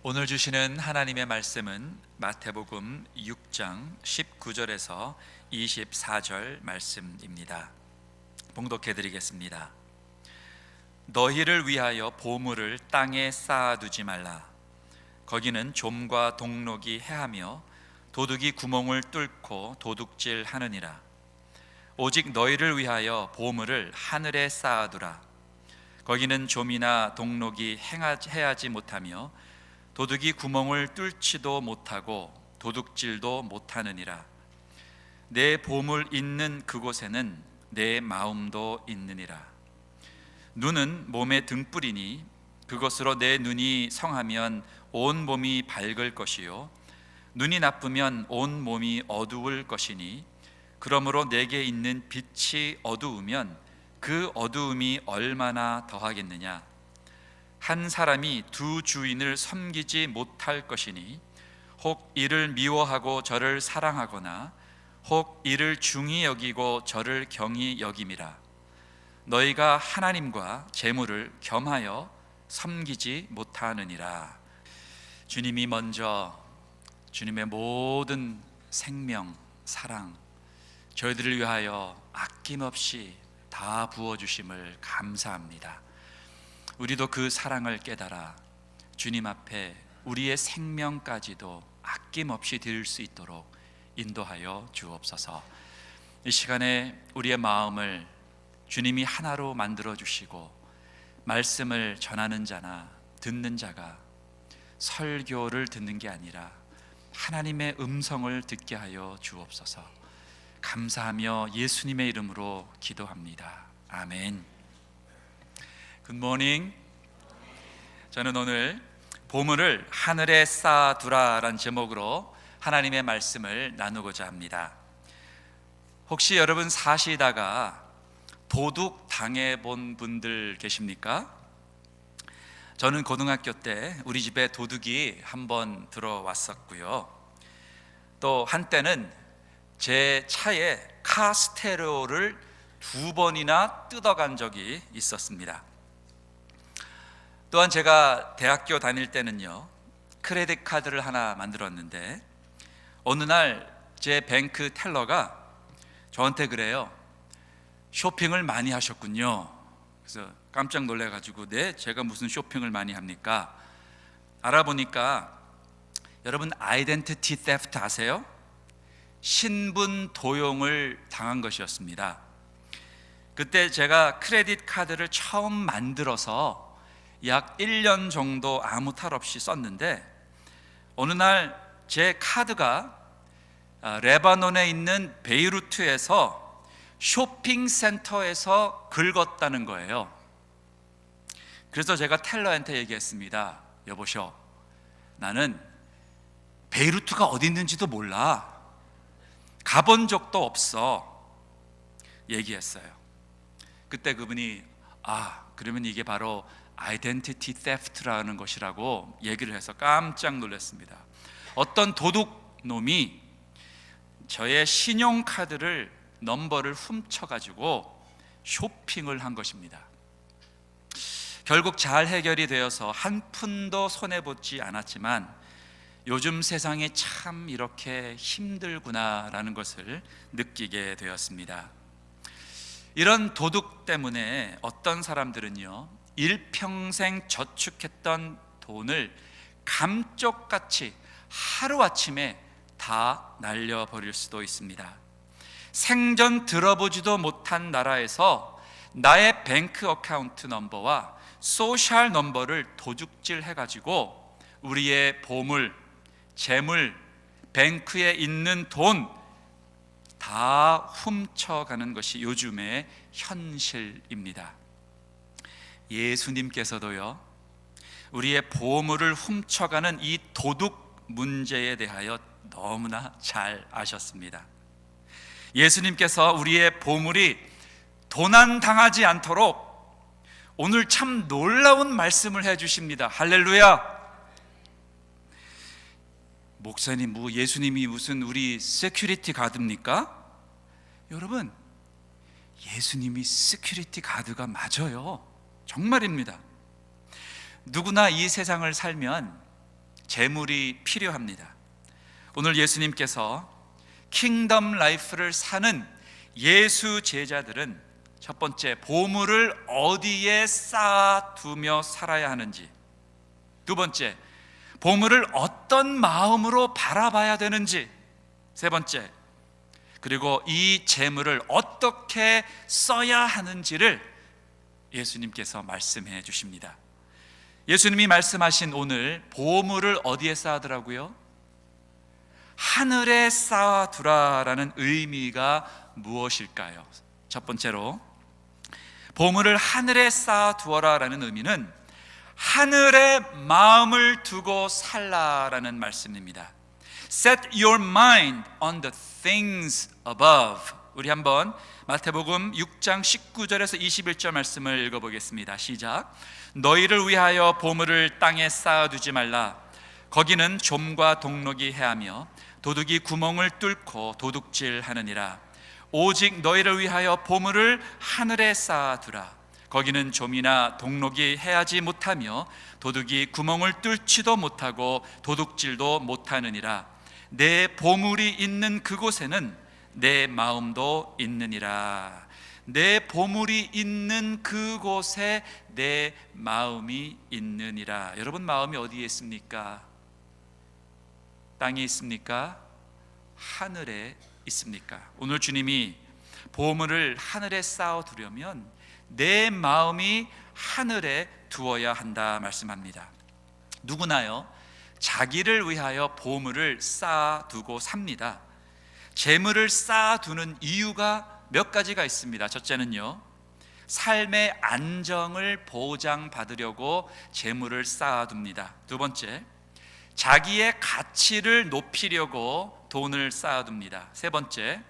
오늘 주시는 하나님의 말씀은 마태복음 6장 19절에서 24절 말씀입니다. 봉독해 드리겠습니다. 너희를 위하여 보물을 땅에 쌓아두지 말라. 거기는 좀과 동록이 해하며 도둑이 구멍을 뚫고 도둑질 하느니라. 오직 너희를 위하여 보물을 하늘에 쌓아두라. 거기는 좀이나 동록이 해하지 못하며 도둑이 구멍을 뚫지도 못하고 도둑질도 못하느니라. 내 보물 있는 그곳에는 내 마음도 있느니라. 눈은 몸의 등불이니 그것으로 내 눈이 성하면 온 몸이 밝을 것이요 눈이 나쁘면 온 몸이 어두울 것이니 그러므로 내게 있는 빛이 어두우면 그 어두움이 얼마나 더하겠느냐. 한 사람이 두 주인을 섬기지 못할 것이니 혹 이를 미워하고 저를 사랑하거나 혹 이를 중히 여기고 저를 경히 여김이라. 너희가 하나님과 재물을 겸하여 섬기지 못하느니라. 주님이 먼저 주님의 모든 생명, 사랑, 저희들을 위하여 아낌없이 다 부어주심을 감사합니다. 우리도 그 사랑을 깨달아 주님 앞에 우리의 생명까지도 아낌없이 드릴 수 있도록 인도하여 주옵소서. 이 시간에 우리의 마음을 주님이 하나로 만들어 주시고 말씀을 전하는 자나 듣는 자가 설교를 듣는 게 아니라 하나님의 음성을 듣게 하여 주옵소서. 감사하며 예수님의 이름으로 기도합니다. 아멘. 굿모닝. 저는 오늘 보물을 하늘에 쌓아두라라는 제목으로 하나님의 말씀을 나누고자 합니다. 혹시 여러분 사시다가 도둑 당해본 분들 계십니까? 저는 고등학교 때 우리 집에 도둑이 한번 들어왔었고요. 또 한때는 제 차에 카 스테레오를 2번이나 뜯어간 적이 있었습니다. 또한 제가 대학교 다닐 때는요, 크레딧 카드를 하나 만들었는데 어느 날 제 뱅크 텔러가 저한테 그래요. 쇼핑을 많이 하셨군요. 그래서 깜짝 놀래가지고 네, 제가 무슨 쇼핑을 많이 합니까? 알아보니까 여러분 아이덴티티 세프트 아세요? 신분 도용을 당한 것이었습니다. 그때 제가 크레딧 카드를 처음 만들어서 약 1년 정도 아무 탈 없이 썼는데 어느 날 제 카드가 레바논에 있는 베이루트에서 쇼핑센터에서 긁었다는 거예요. 그래서 제가 텔러한테 얘기했습니다. 여보셔, 나는 베이루트가 어디 있는지도 몰라. 가본 적도 없어. 얘기했어요. 그때 그분이 그러면 이게 바로 아이덴티티 세프트라는 것이라고 얘기를 해서 깜짝 놀랐습니다. 어떤 도둑놈이 저의 신용카드를 넘버를 훔쳐가지고 쇼핑을 한 것입니다. 결국 잘 해결이 되어서 한 푼도 손해보지 않았지만 요즘 세상이 참 이렇게 힘들구나라는 것을 느끼게 되었습니다. 이런 도둑 때문에 어떤 사람들은요, 일평생 저축했던 돈을 감쪽같이 하루아침에 다 날려버릴 수도 있습니다. 생전 들어보지도 못한 나라에서 나의 뱅크 어카운트 넘버와 소셜 넘버를 도둑질 해가지고 우리의 보물, 재물, 뱅크에 있는 돈 다 훔쳐가는 것이 요즘의 현실입니다. 예수님께서도요, 우리의 보물을 훔쳐가는 이 도둑 문제에 대하여 너무나 잘 아셨습니다. 예수님께서 우리의 보물이 도난당하지 않도록 오늘 참 놀라운 말씀을 해주십니다. 할렐루야. 목사님, 예수님이 무슨 우리 세큐리티 가드입니까? 여러분, 예수님이 세큐리티 가드가 맞아요. 정말입니다. 누구나 이 세상을 살면 재물이 필요합니다. 오늘 예수님께서 킹덤 라이프를 사는 예수 제자들은 첫 번째, 보물을 어디에 쌓아두며 살아야 하는지, 두 번째, 보물을 어떤 마음으로 바라봐야 되는지, 세 번째, 그리고 이 재물을 어떻게 써야 하는지를 예수님께서 말씀해 주십니다. 예수님이 말씀하신 오늘 보물을 어디에 쌓아두라고요? 하늘에 쌓아두라라는 의미가 무엇일까요? 첫 번째로, 보물을 하늘에 쌓아두어라라는 의미는 하늘에 마음을 두고 살라라는 말씀입니다. Set your mind on the things above. 우리 한번 마태복음 6장 19절에서 21절 말씀을 읽어보겠습니다. 시작. 너희를 위하여 보물을 땅에 쌓아두지 말라. 거기는 좀과 동록이 해하며 도둑이 구멍을 뚫고 도둑질하느니라. 오직 너희를 위하여 보물을 하늘에 쌓아두라. 거기는 좀이나 동록이 해하지 못하며 도둑이 구멍을 뚫지도 못하고 도둑질도 못하느니라. 내 보물이 있는 그곳에는 내 마음도 있느니라. 내 보물이 있는 그곳에 내 마음이 있느니라. 여러분, 마음이 어디에 있습니까? 땅에 있습니까? 하늘에 있습니까? 오늘 주님이 보물을 하늘에 쌓아두려면 내 마음이 하늘에 두어야 한다 말씀합니다. 누구나요, 자기를 위하여 보물을 쌓아두고 삽니다. 재물을 쌓아두는 이유가 몇 가지가 있습니다. 첫째는요, 삶의 안정을 보장받으려고 재물을 쌓아둡니다. 두 번째, 자기의 가치를 높이려고 돈을 쌓아둡니다. 세 번째,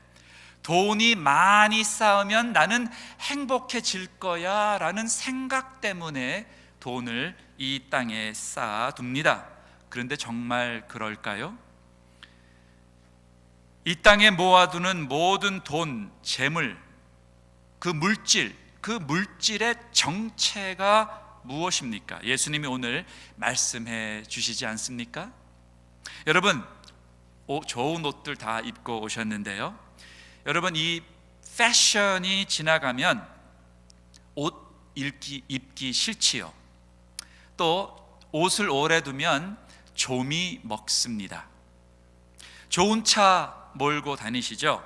돈이 많이 쌓으면 나는 행복해질 거야 라는 생각 때문에 돈을 이 땅에 쌓아둡니다. 그런데 정말 그럴까요? 이 땅에 모아두는 모든 돈, 재물, 그 물질의 정체가 무엇입니까? 예수님이 오늘 말씀해 주시지 않습니까? 여러분, 좋은 옷들 다 입고 오셨는데요, 여러분, 이 패션이 지나가면 옷 입기 싫지요. 또 옷을 오래 두면 좀이 먹습니다. 좋은 차 몰고 다니시죠?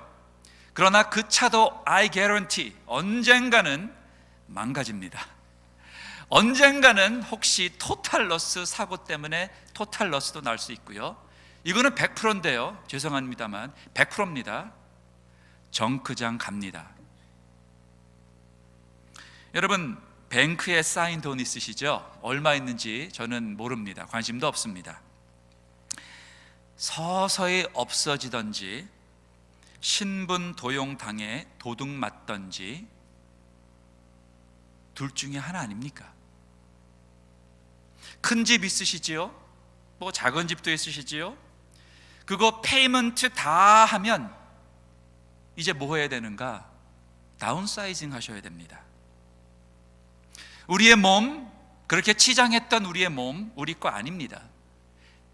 그러나 그 차도 I guarantee 언젠가는 망가집니다. 언젠가는 혹시 토탈러스 사고 때문에 토탈러스도 날 수 있고요. 이거는 100%인데요, 죄송합니다만 100%입니다. 정크장 갑니다. 여러분, 뱅크에 쌓인 돈 있으시죠? 얼마 있는지 저는 모릅니다. 관심도 없습니다. 서서히 없어지던지 신분 도용당해 도둑 맞던지 둘 중에 하나 아닙니까? 큰 집 있으시지요? 뭐 작은 집도 있으시지요? 그거 페이먼트 다 하면 이제 뭐 해야 되는가? 다운사이징 하셔야 됩니다. 우리의 몸, 그렇게 치장했던 우리의 몸, 우리 거 아닙니다.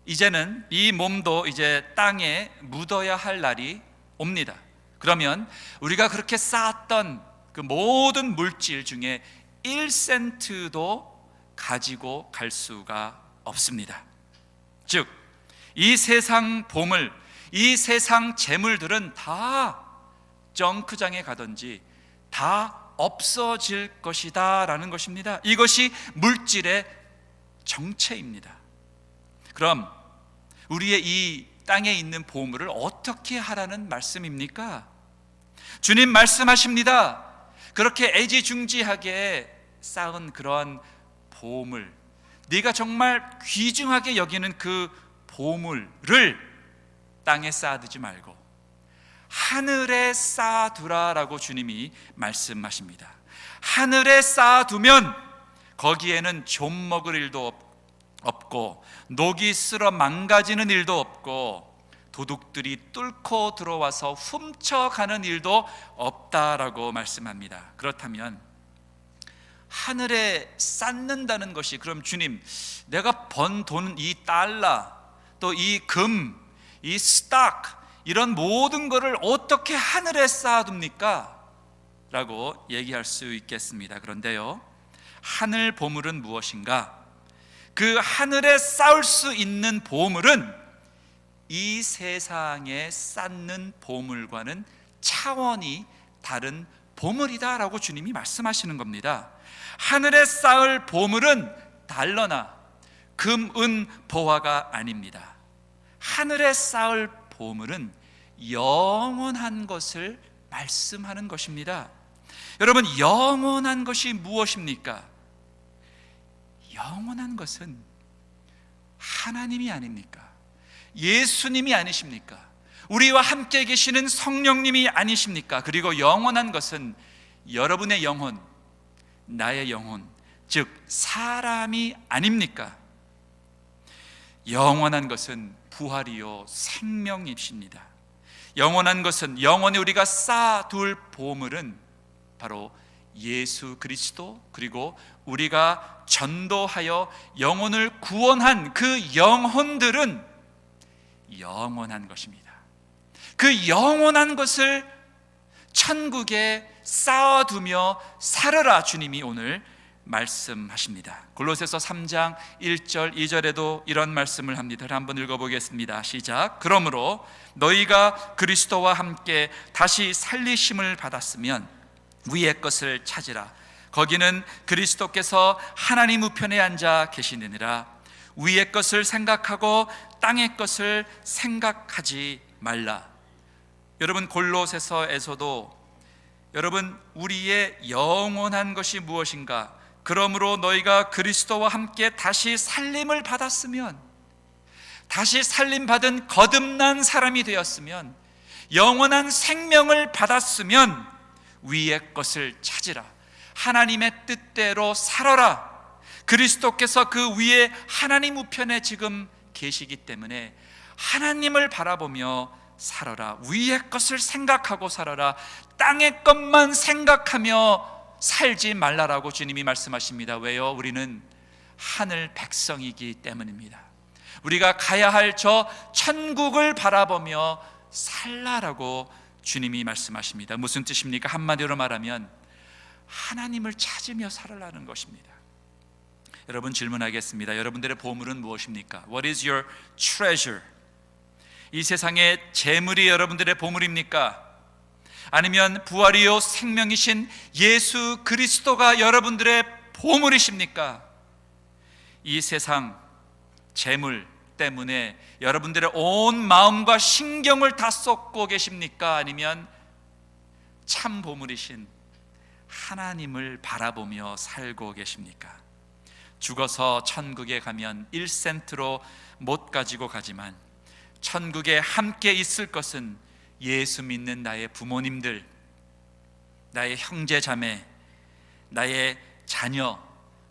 이제는 이 몸도 이제 땅에 묻어야 할 날이 옵니다. 그러면 우리가 그렇게 쌓았던 그 모든 물질 중에 1센트도 가지고 갈 수가 없습니다. 즉, 이 세상 보물, 이 세상 재물들은 다 정크장에 가든지 다 없어질 것이다 라는 것입니다. 이것이 물질의 정체입니다. 그럼 우리의 이 땅에 있는 보물을 어떻게 하라는 말씀입니까? 주님 말씀하십니다. 그렇게 애지중지하게 쌓은 그러한 보물, 네가 정말 귀중하게 여기는 그 보물을 땅에 쌓아두지 말고 하늘에 쌓아두라라고 주님이 말씀하십니다. 하늘에 쌓아두면 거기에는 좀 먹을 일도 없고 녹이 쓸어 망가지는 일도 없고 도둑들이 뚫고 들어와서 훔쳐가는 일도 없다라고 말씀합니다. 그렇다면 하늘에 쌓는다는 것이, 그럼 주님, 내가 번 돈, 이 달러, 또 이 금, 이 스탁, 이런 모든 것을 어떻게 하늘에 쌓아둡니까? 라고 얘기할 수 있겠습니다. 그런데요, 하늘 보물은 무엇인가? 그 하늘에 쌓을 수 있는 보물은 이 세상에 쌓는 보물과는 차원이 다른 보물이다 라고 주님이 말씀하시는 겁니다. 하늘에 쌓을 보물은 달러나 금, 은, 보화가 아닙니다. 하늘에 쌓을 보물은 영원한 것을 말씀하는 것입니다. 여러분, 영원한 것이 무엇입니까? 영원한 것은 하나님이 아닙니까? 예수님이 아니십니까? 우리와 함께 계시는 성령님이 아니십니까? 그리고 영원한 것은 여러분의 영혼, 나의 영혼, 즉 사람이 아닙니까? 영원한 것은 부활이요 생명이십니다. 영원한 것은, 영원히 우리가 쌓아둘 보물은 바로 예수 그리스도, 그리고 우리가 전도하여 영혼을 구원한 그 영혼들은 영원한 것입니다. 그 영원한 것을 천국에 쌓아두며 살아라, 주님이 오늘 말씀하십니다. 골로새서 3장 1절 2절에도 이런 말씀을 합니다. 한번 읽어보겠습니다. 시작. 그러므로 너희가 그리스도와 함께 다시 살리심을 받았으면 위의 것을 찾으라. 거기는 그리스도께서 하나님 우편에 앉아 계시느니라. 위의 것을 생각하고 땅의 것을 생각하지 말라. 여러분, 골로새서에서도 여러분, 우리의 영원한 것이 무엇인가? 그러므로 너희가 그리스도와 함께 다시 살림을 받았으면, 다시 살림받은 거듭난 사람이 되었으면, 영원한 생명을 받았으면 위의 것을 찾으라. 하나님의 뜻대로 살아라. 그리스도께서 그 위에 하나님 우편에 지금 계시기 때문에 하나님을 바라보며 살아라. 위의 것을 생각하고 살아라. 땅의 것만 생각하며 살지 말라라고 주님이 말씀하십니다. 왜요? 우리는 하늘 백성이기 때문입니다. 우리가 가야 할 저 천국을 바라보며 살라라고 주님이 말씀하십니다. 무슨 뜻입니까? 한마디로 말하면 하나님을 찾으며 살아라는 것입니다. 여러분, 질문하겠습니다. 여러분들의 보물은 무엇입니까? What is your treasure? 이 세상의 재물이 여러분들의 보물입니까? 아니면 부활이요 생명이신 예수 그리스도가 여러분들의 보물이십니까? 이 세상 재물 때문에 여러분들의 온 마음과 신경을 다 쏟고 계십니까? 아니면 참 보물이신 하나님을 바라보며 살고 계십니까? 죽어서 천국에 가면 1센트로 못 가지고 가지만 천국에 함께 있을 것은 예수 믿는 나의 부모님들, 나의 형제 자매, 나의 자녀,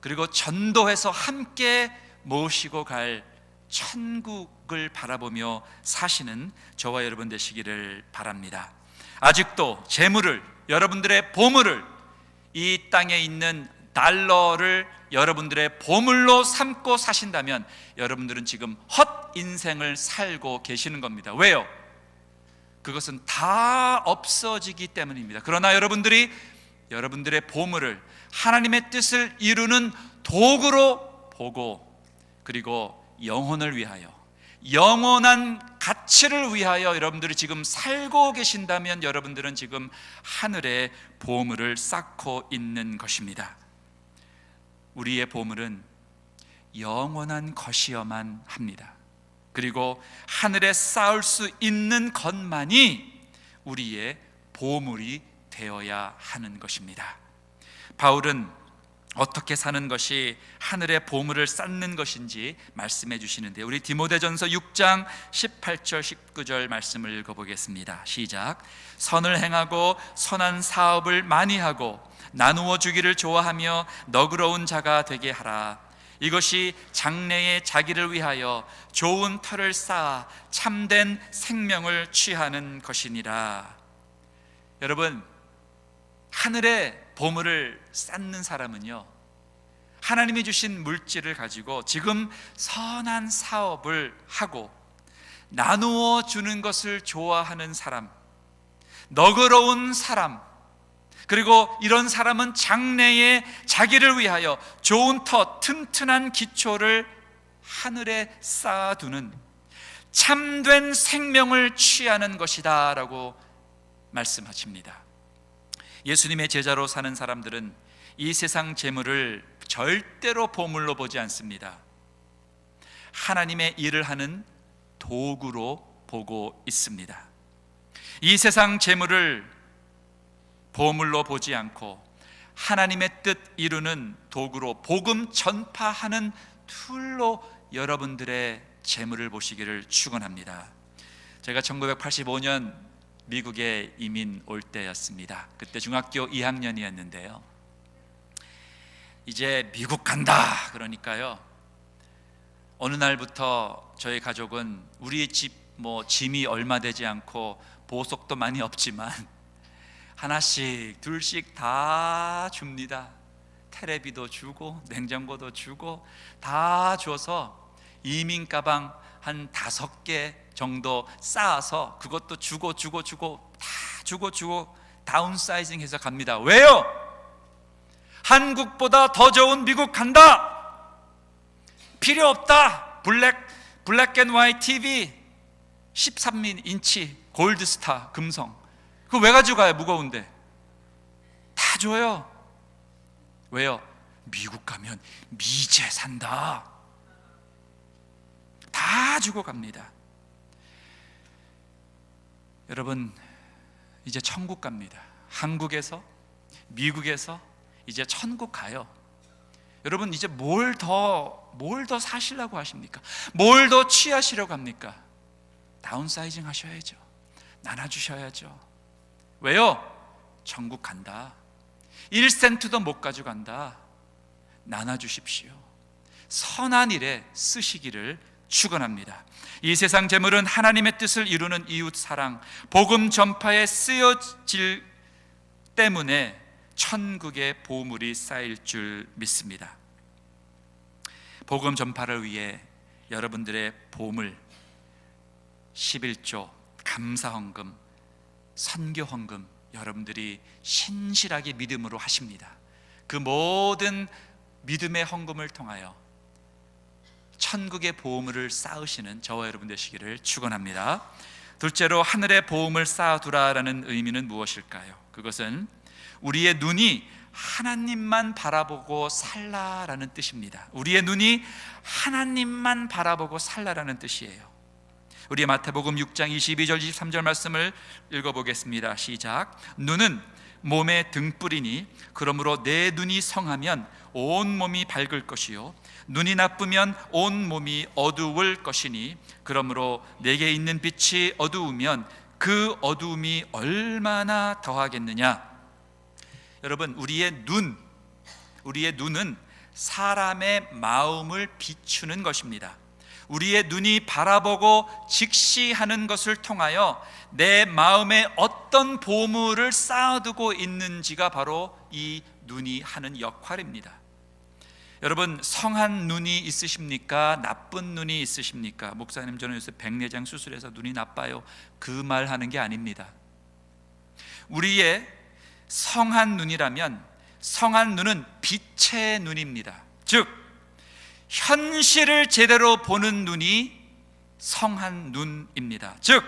그리고 전도해서 함께 모시고 갈 천국을 바라보며 사시는 저와 여러분 되시기를 바랍니다. 아직도 재물을, 여러분들의 보물을, 이 땅에 있는 달러를 여러분들의 보물로 삼고 사신다면 여러분들은 지금 헛 인생을 살고 계시는 겁니다. 왜요? 그것은 다 없어지기 때문입니다. 그러나 여러분들이 여러분들의 보물을 하나님의 뜻을 이루는 도구로 보고, 그리고 영혼을 위하여, 영원한 가치를 위하여 여러분들이 지금 살고 계신다면 여러분들은 지금 하늘의 보물을 쌓고 있는 것입니다. 우리의 보물은 영원한 것이어만 합니다. 그리고 하늘에 쌓을 수 있는 것만이 우리의 보물이 되어야 하는 것입니다. 바울은 어떻게 사는 것이 하늘의 보물을 쌓는 것인지 말씀해 주시는데, 우리 디모데전서 6장 18절 19절 말씀을 읽어보겠습니다. 시작. 선을 행하고 선한 사업을 많이 하고 나누어 주기를 좋아하며 너그러운 자가 되게 하라. 이것이 장래에 자기를 위하여 좋은 터를 쌓아 참된 생명을 취하는 것이니라. 여러분, 하늘에 보물을 쌓는 사람은요, 하나님이 주신 물질을 가지고 지금 선한 사업을 하고 나누어 주는 것을 좋아하는 사람, 너그러운 사람, 그리고 이런 사람은 장래에 자기를 위하여 좋은 터, 튼튼한 기초를 하늘에 쌓아두는 참된 생명을 취하는 것이다 라고 말씀하십니다. 예수님의 제자로 사는 사람들은 이 세상 재물을 절대로 보물로 보지 않습니다. 하나님의 일을 하는 도구로 보고 있습니다. 이 세상 재물을 보물로 보지 않고 하나님의 뜻 이루는 도구로, 복음 전파하는 툴로 여러분들의 재물을 보시기를 축원합니다. 제가 1985년 미국에 이민 올 때였습니다. 그때 중학교 2학년이었는데요. 이제 미국 간다 그러니까요, 어느 날부터 저희 가족은 우리 집 짐이 얼마 되지 않고 보석도 많이 없지만 하나씩 둘씩 다 줍니다. 테레비도 주고 냉장고도 주고 다 줘서 이민 가방 한 5개 정도 쌓아서 그것도 주고 다 주고 다운사이징해서 갑니다. 왜요? 한국보다 더 좋은 미국 간다. 필요 없다. 블랙 앤 화이트 TV 13인치 골드스타 금성, 그거 왜 가져가요? 무거운데. 다 줘요. 왜요? 미국 가면 미제 산다. 다 주고 갑니다. 여러분, 이제 천국 갑니다. 한국에서, 미국에서 이제 천국 가요. 여러분, 이제 뭘 더 사시려고 하십니까? 뭘 더 취하시려고 합니까? 다운사이징 하셔야죠. 나눠주셔야죠. 왜요? 천국 간다. 1센트도 못 가져간다. 나눠주십시오. 선한 일에 쓰시기를 축원합니다. 이 세상 재물은 하나님의 뜻을 이루는 이웃 사랑, 복음 전파에 쓰여질 때문에 천국의 보물이 쌓일 줄 믿습니다. 복음 전파를 위해 여러분들의 보물, 11조, 감사헌금, 선교헌금 여러분들이 신실하게 믿음으로 하십니다. 그 모든 믿음의 헌금을 통하여 천국의 보물을 쌓으시는 저와 여러분 되시기를 축원합니다. 둘째로, 하늘의 보물을 쌓아두라라는 의미는 무엇일까요? 그것은 우리의 눈이 하나님만 바라보고 살라라는 뜻입니다. 우리의 눈이 하나님만 바라보고 살라라는 뜻이에요. 우리 마태복음 6장 22절 23절 말씀을 읽어보겠습니다. 시작. 눈은 몸의 등불이니 그러므로 내 눈이 성하면 온 몸이 밝을 것이요 눈이 나쁘면 온 몸이 어두울 것이니 그러므로 내게 있는 빛이 어두우면 그 어두움이 얼마나 더하겠느냐. 여러분, 우리의 눈은 사람의 마음을 비추는 것입니다. 우리의 눈이 바라보고 직시하는 것을 통하여 내 마음에 어떤 보물을 쌓아두고 있는지가 바로 이 눈이 하는 역할입니다. 여러분, 성한 눈이 있으십니까? 나쁜 눈이 있으십니까? 목사님, 저는 요새 백내장 수술해서 눈이 나빠요, 그 말 하는 게 아닙니다. 우리의 성한 눈이라면, 성한 눈은 빛의 눈입니다. 즉 현실을 제대로 보는 눈이 성한 눈입니다. 즉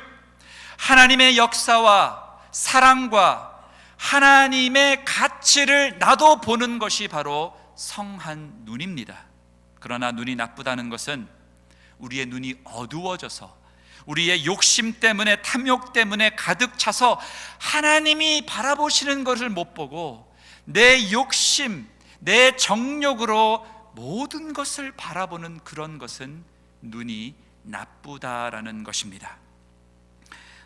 하나님의 역사와 사랑과 하나님의 가치를 나도 보는 것이 바로 성한 눈입니다. 그러나 눈이 나쁘다는 것은 우리의 눈이 어두워져서 우리의 욕심 때문에, 탐욕 때문에 가득 차서 하나님이 바라보시는 것을 못 보고 내 욕심, 내 정욕으로 모든 것을 바라보는 그런 것은 눈이 나쁘다라는 것입니다.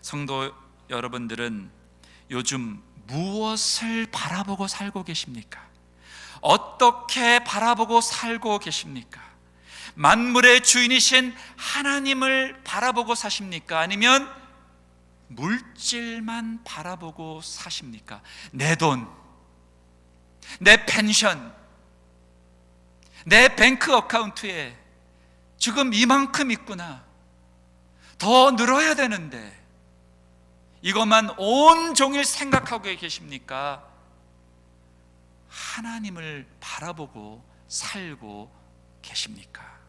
성도 여러분들은 요즘 무엇을 바라보고 살고 계십니까? 어떻게 바라보고 살고 계십니까? 만물의 주인이신 하나님을 바라보고 사십니까? 아니면 물질만 바라보고 사십니까? 내 돈, 내 펜션, 내 뱅크 어카운트에 지금 이만큼 있구나, 더 늘어야 되는데, 이것만 온종일 생각하고 계십니까? 하나님을 바라보고 살고 계십니까?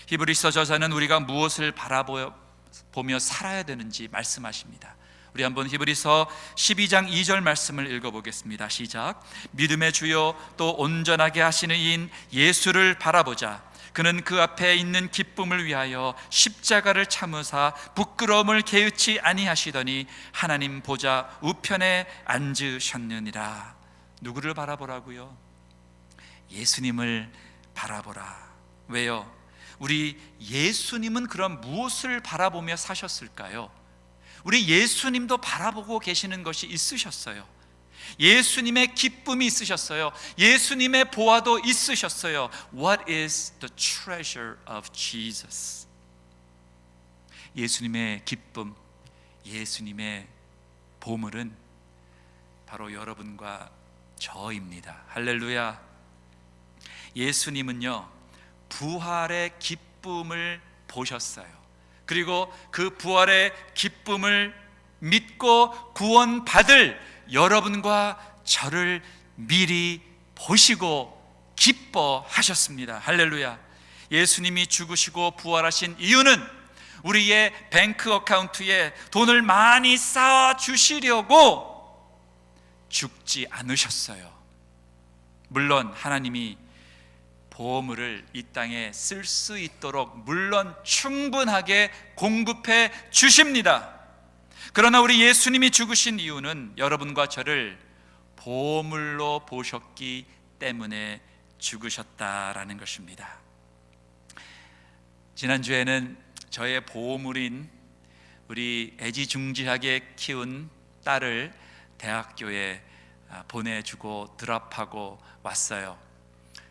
히브리서 저자는 우리가 무엇을 바라보며 살아야 되는지 말씀하십니다. 우리 한번 히브리서 12장 2절 말씀을 읽어보겠습니다. 시작. 믿음의 주요 또 온전하게 하시는 이인 예수를 바라보자. 그는 그 앞에 있는 기쁨을 위하여 십자가를 참으사 부끄러움을 개의치 아니하시더니 하나님 보좌 우편에 앉으셨느니라. 누구를 바라보라고요? 예수님을 바라보라. 왜요? 우리 예수님은 그럼 무엇을 바라보며 사셨을까요? 우리 예수님도 바라보고 계시는 것이 있으셨어요. 예수님의 기쁨이 있으셨어요. 예수님의 보화도 있으셨어요. What is the treasure of Jesus? 예수님의 기쁨, 예수님의 보물은 바로 여러분과 저입니다. 할렐루야. 예수님은요, 부활의 기쁨을 보셨어요. 그리고 그 부활의 기쁨을 믿고 구원받을 여러분과 저를 미리 보시고 기뻐하셨습니다. 할렐루야. 예수님이 죽으시고 부활하신 이유는 우리의 뱅크 어카운트에 돈을 많이 쌓아 주시려고 죽지 않으셨어요. 물론 하나님이 보물을 이 땅에 쓸 수 있도록 물론 충분하게 공급해 주십니다. 그러나 우리 예수님이 죽으신 이유는 여러분과 저를 보물로 보셨기 때문에 죽으셨다라는 것입니다. 지난주에는 저의 보물인 우리 애지중지하게 키운 딸을 대학교에 보내주고 드랍하고 왔어요.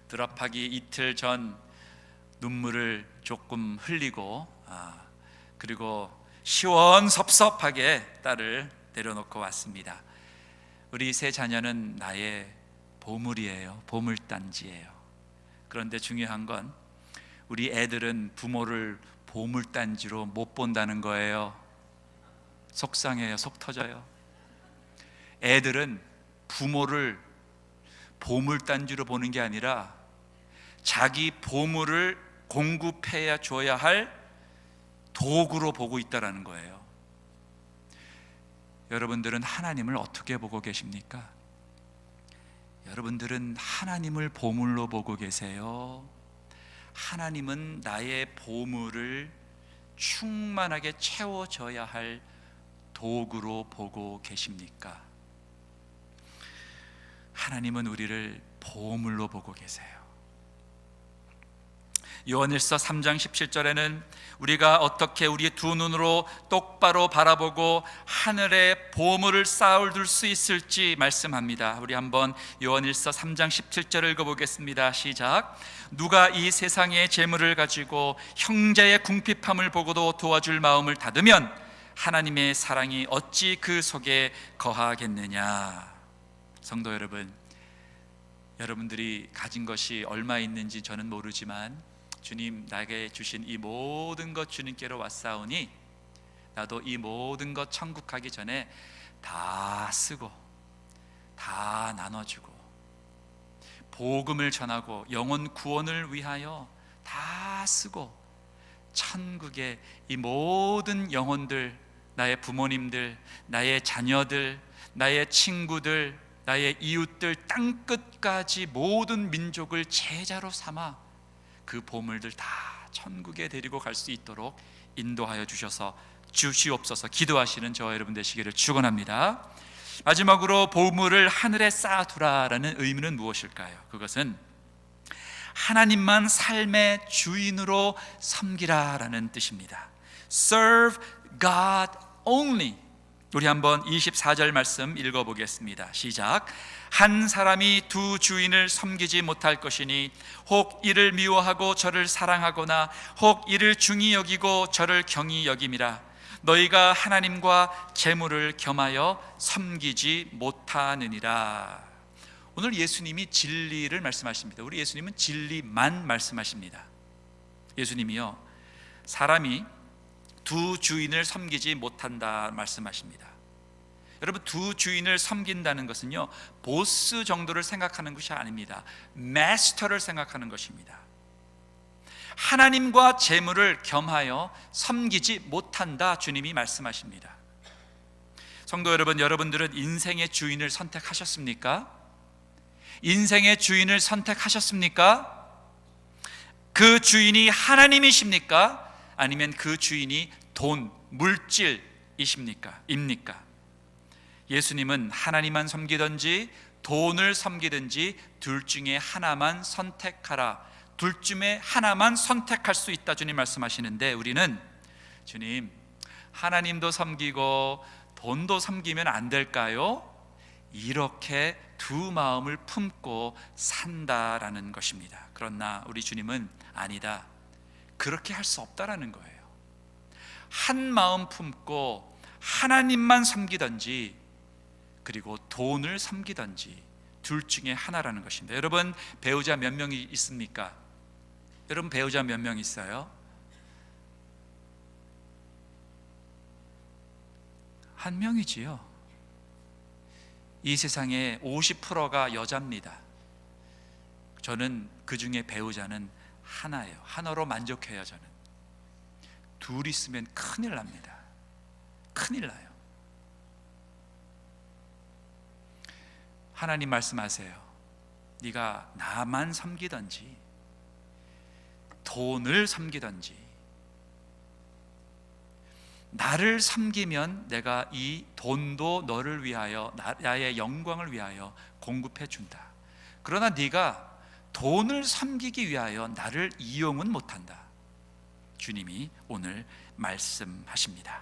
드랍하기 이틀 전 눈물을 조금 흘리고 그리고 시원섭섭하게 딸을 내려놓고 왔습니다. 우리 세 자녀는 나의 보물이에요. 보물단지예요. 그런데 중요한 건 우리 애들은 부모를 보물단지로 못 본다는 거예요. 속상해요. 속 터져요. 애들은 부모를 보물단지로 보는 게 아니라 자기 보물을 공급해야 줘야 할 도구로 보고 있다는 거예요. 여러분들은 하나님을 어떻게 보고 계십니까? 여러분들은 하나님을 보물로 보고 계세요? 하나님은 나의 보물을 충만하게 채워져야 할 도구로 보고 계십니까? 하나님은 우리를 보물로 보고 계세요. 요한일서 3장 17절에는 우리가 어떻게 우리의 두 눈으로 똑바로 바라보고 하늘에 보물을 쌓아둘 수 있을지 말씀합니다. 우리 한번 요한일서 3장 17절을 읽어보겠습니다. 시작. 누가 이 세상의 재물을 가지고 형제의 궁핍함을 보고도 도와줄 마음을 닫으면 하나님의 사랑이 어찌 그 속에 거하겠느냐. 성도 여러분, 여러분들이 가진 것이 얼마 있는지 저는 모르지만 주님 나에게 주신 이 모든 것 주님께로 왔사오니 나도 이 모든 것 천국 가기 전에 다 쓰고 다 나눠주고 복음을 전하고 영혼 구원을 위하여 다 쓰고 천국의 이 모든 영혼들, 나의 부모님들, 나의 자녀들, 나의 친구들, 나의 이웃들, 땅끝까지 모든 민족을 제자로 삼아 그 보물들 다 천국에 데리고 갈 수 있도록 인도하여 주셔서 주시옵소서. 기도하시는 저와 여러분 되시기를 축원합니다. 마지막으로 보물을 하늘에 쌓아두라라는 의미는 무엇일까요? 그것은 하나님만 삶의 주인으로 섬기라라는 뜻입니다. Serve God only. 우리 한번 24절 말씀 읽어보겠습니다. 시작. 한 사람이 두 주인을 섬기지 못할 것이니 혹 이를 미워하고 저를 사랑하거나 혹 이를 중히 여기고 저를 경히 여김이라. 너희가 하나님과 재물을 겸하여 섬기지 못하느니라. 오늘 예수님이 진리를 말씀하십니다. 우리 예수님은 진리만 말씀하십니다. 예수님이요, 사람이 두 주인을 섬기지 못한다 말씀하십니다. 여러분, 두 주인을 섬긴다는 것은요, 보스 정도를 생각하는 것이 아닙니다. 마스터를 생각하는 것입니다. 하나님과 재물을 겸하여 섬기지 못한다, 주님이 말씀하십니다. 성도 여러분, 여러분들은 인생의 주인을 선택하셨습니까? 인생의 주인을 선택하셨습니까? 그 주인이 하나님이십니까? 아니면 그 주인이 돈, 물질이십니까? 입니까? 예수님은 하나님만 섬기든지 돈을 섬기든지 둘 중에 하나만 선택하라, 둘 중에 하나만 선택할 수 있다, 주님 말씀하시는데, 우리는 주님, 하나님도 섬기고 돈도 섬기면 안 될까요? 이렇게 두 마음을 품고 산다라는 것입니다. 그러나 우리 주님은 아니다, 그렇게 할 수 없다라는 거예요. 한 마음 품고 하나님만 섬기든지 그리고 돈을 섬기든지 둘 중에 하나라는 것입니다. 여러분, 배우자 몇 명이 있습니까? 여러분, 배우자 몇 명 있어요? 한 명이지요. 이 세상에 50%가 여자입니다. 저는 그 중에 배우자는 하나예요. 하나로 만족해요. 저는 둘 있으면 큰일 납니다. 큰일 나요. 하나님 말씀하세요. 네가 나만 섬기든지 돈을 섬기든지, 나를 섬기면 내가 이 돈도 너를 위하여, 나의 영광을 위하여 공급해 준다. 그러나 네가 돈을 섬기기 위하여 나를 이용은 못한다, 주님이 오늘 말씀하십니다.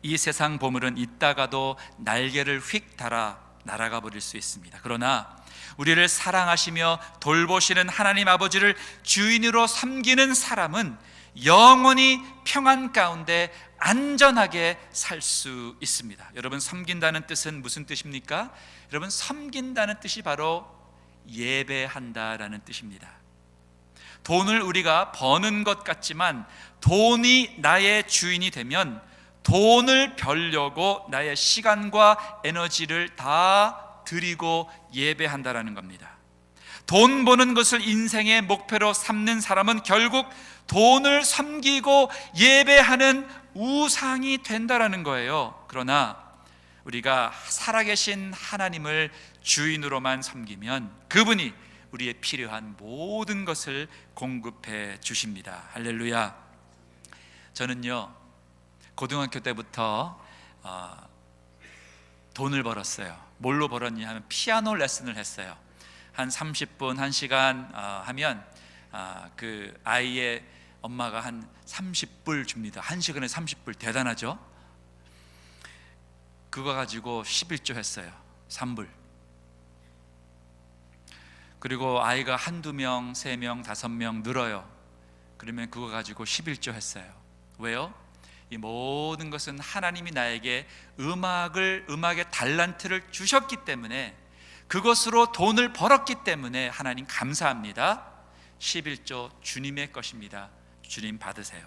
이 세상 보물은 있다가도 날개를 휙 달아 날아가 버릴 수 있습니다. 그러나 우리를 사랑하시며 돌보시는 하나님 아버지를 주인으로 섬기는 사람은 영원히 평안 가운데 안전하게 살 수 있습니다. 여러분, 섬긴다는 뜻은 무슨 뜻입니까? 여러분, 섬긴다는 뜻이 바로 예배한다라는 뜻입니다. 돈을 우리가 버는 것 같지만 돈이 나의 주인이 되면 돈을 벌려고 나의 시간과 에너지를 다 드리고 예배한다라는 겁니다. 돈 버는 것을 인생의 목표로 삼는 사람은 결국 돈을 섬기고 예배하는 우상이 된다라는 거예요. 그러나 우리가 살아계신 하나님을 주인으로만 섬기면 그분이 우리의 필요한 모든 것을 공급해 주십니다. 할렐루야. 저는요, 고등학교 때부터 돈을 벌었어요. 뭘로 벌었냐 하면 피아노 레슨을 했어요. 한 30분, 1시간 하면 그 아이의 엄마가 한 30불 줍니다. 1시간에 30불, 대단하죠? 그거 가지고 11조 했어요. 3불. 그리고 아이가 한두 명, 3명, 5명 늘어요. 그러면 그거 가지고 11조 했어요. 왜요? 이 모든 것은 하나님이 나에게 음악의 달란트를 주셨기 때문에, 그것으로 돈을 벌었기 때문에 하나님 감사합니다. 11조 주님의 것입니다. 주님 받으세요.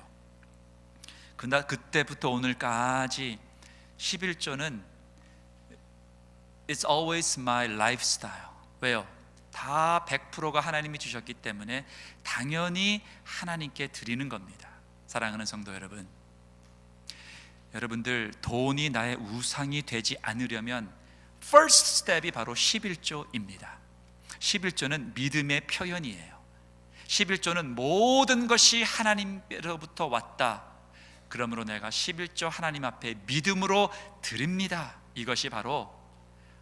그때부터 오늘까지 11조는 It's always my lifestyle. 왜요? 다 100%가 하나님이 주셨기 때문에 당연히 하나님께 드리는 겁니다. 사랑하는 성도 여러분, 여러분들, 돈이 나의 우상이 되지 않으려면 first step이 바로 11조입니다. 11조는 믿음의 표현이에요. 11조는 모든 것이 하나님으로부터 왔다, 그러므로 내가 11조 하나님 앞에 믿음으로 드립니다. 이것이 바로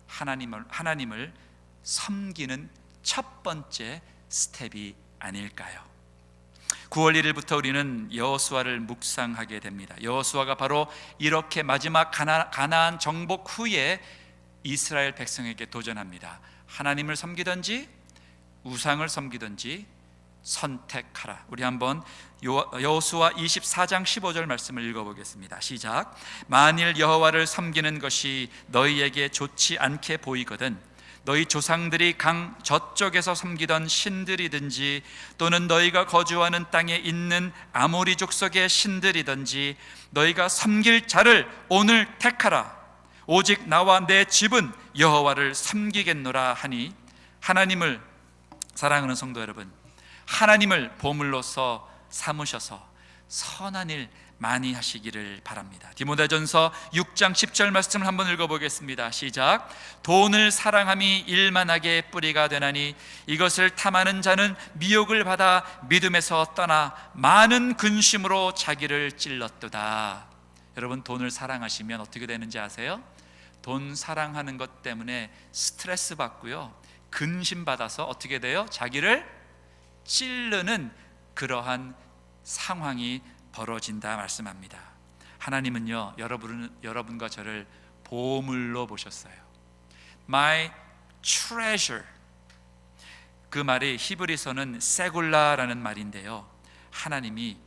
하나님을 섬기는 첫 번째 스텝이 아닐까요? 9월 1일부터 우리는 여호수아를 묵상하게 됩니다. 여호수아가 바로 이렇게 마지막 가나안 정복 후에 이스라엘 백성에게 도전합니다. 하나님을 섬기든지 우상을 섬기든지 선택하라. 우리 한번 여호수아 24장 15절 말씀을 읽어보겠습니다. 시작. 만일 여호와를 섬기는 것이 너희에게 좋지 않게 보이거든 너희 조상들이 강 저쪽에서 섬기던 신들이든지 또는 너희가 거주하는 땅에 있는 아모리 족속의 신들이든지 너희가 섬길 자를 오늘 택하라. 오직 나와 내 집은 여호와를 섬기겠노라 하니, 하나님을, 사랑하는 성도 여러분, 하나님을 보물로서 삼으셔서 선한 일 많이 하시기를 바랍니다. 디모데전서 6장 10절 말씀을 한번 읽어보겠습니다. 시작. 돈을 사랑함이 일만하게 뿌리가 되나니 이것을 탐하는 자는 미혹을 받아 믿음에서 떠나 많은 근심으로 자기를 찔렀도다. 여러분, 돈을 사랑하시면 어떻게 되는지 아세요? 돈 사랑하는 것 때문에 스트레스 받고요, 근심 받아서 어떻게 돼요? 자기를 찌르는 그러한 상황이 벌어진다 말씀합니다. 하나님은요, 여러분과 저를 보물로 보셨어요. My treasure. 그 말이 히브리서는 세굴라라는 말인데요, 하나님이,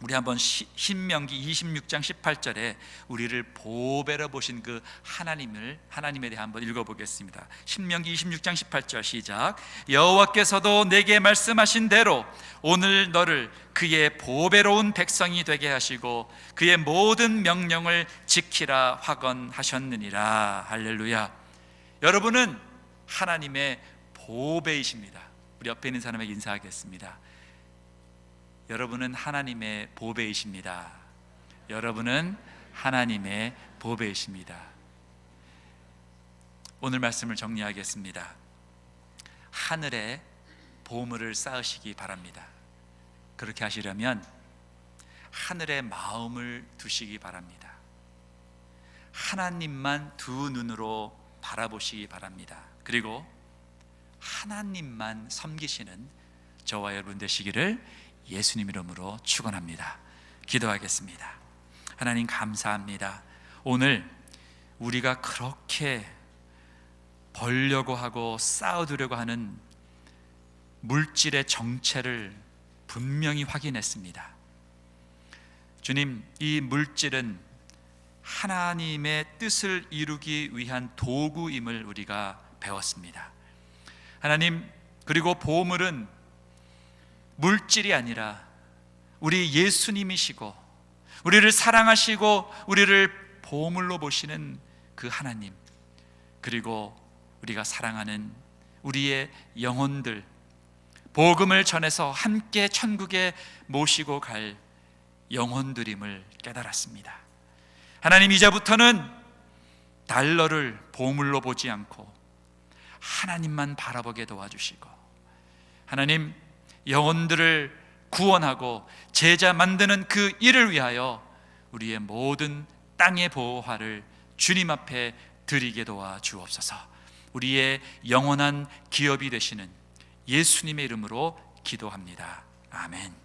우리 한번 신명기 26장 18절에 우리를 보배로 보신 그 하나님에 대해 한번 읽어보겠습니다. 신명기 26장 18절 시작. 여호와께서도 내게 말씀하신 대로 오늘 너를 그의 보배로운 백성이 되게 하시고 그의 모든 명령을 지키라 확언하셨느니라. 할렐루야. 여러분은 하나님의 보배이십니다. 우리 옆에 있는 사람에게 인사하겠습니다. 여러분은 하나님의 보배이십니다. 여러분은 하나님의 보배이십니다. 오늘 말씀을 정리하겠습니다. 하늘에 보물을 쌓으시기 바랍니다. 그렇게 하시려면 하늘에 마음을 두시기 바랍니다. 하나님만 두 눈으로 바라보시기 바랍니다. 그리고 하나님만 섬기시는 저와 여러분 되시기를 예수님 이름으로 축원합니다. 기도하겠습니다. 하나님 감사합니다. 오늘 우리가 그렇게 벌려고 하고 쌓아두려고 하는 물질의 정체를 분명히 확인했습니다. 주님, 이 물질은 하나님의 뜻을 이루기 위한 도구임을 우리가 배웠습니다. 하나님, 그리고 보물은 물질이 아니라 우리 예수님이시고 우리를 사랑하시고 우리를 보물로 보시는 그 하나님, 그리고 우리가 사랑하는 우리의 영혼들, 복음을 전해서 함께 천국에 모시고 갈 영혼들임을 깨달았습니다. 하나님, 이제부터는 달러를 보물로 보지 않고 하나님만 바라보게 도와주시고, 하나님, 영혼들을 구원하고 제자 만드는 그 일을 위하여 우리의 모든 땅의 보화를 주님 앞에 드리게 도와 주옵소서. 우리의 영원한 기업이 되시는 예수님의 이름으로 기도합니다. 아멘.